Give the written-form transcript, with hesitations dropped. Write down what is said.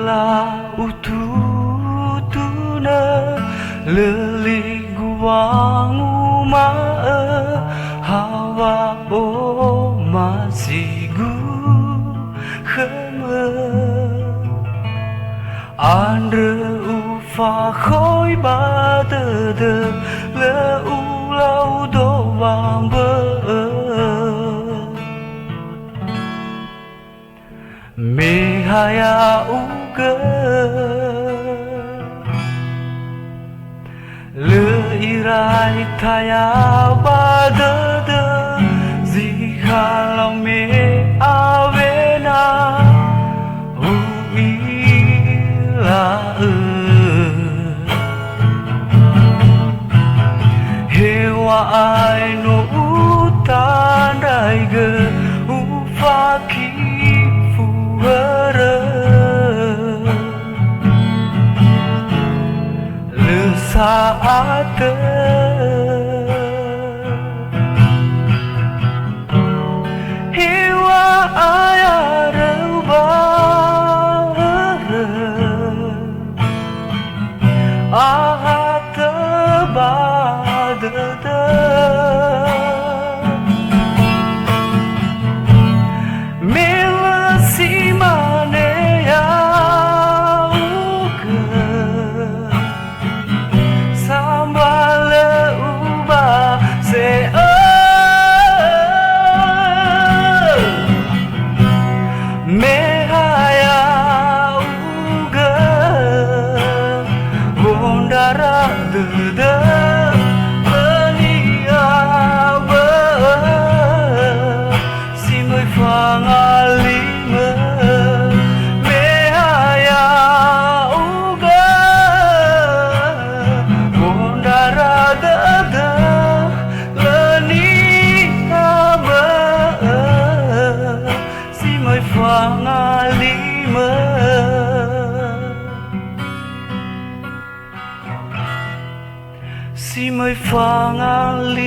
la ututuna leli guangu ma hawa o masigu khmer andre ufa khói ba tơ tơ lơ u lâu do vàng bơ me haya u cơ lơ irai thaya ba tơ tơ di kha lòng me avena u la hewa ai no utan dai ge u fa ki fu re le saat hewa ai are ba ahat ba mela si mane ya uke sambal uba se me haya uke bondara de si mới phang ali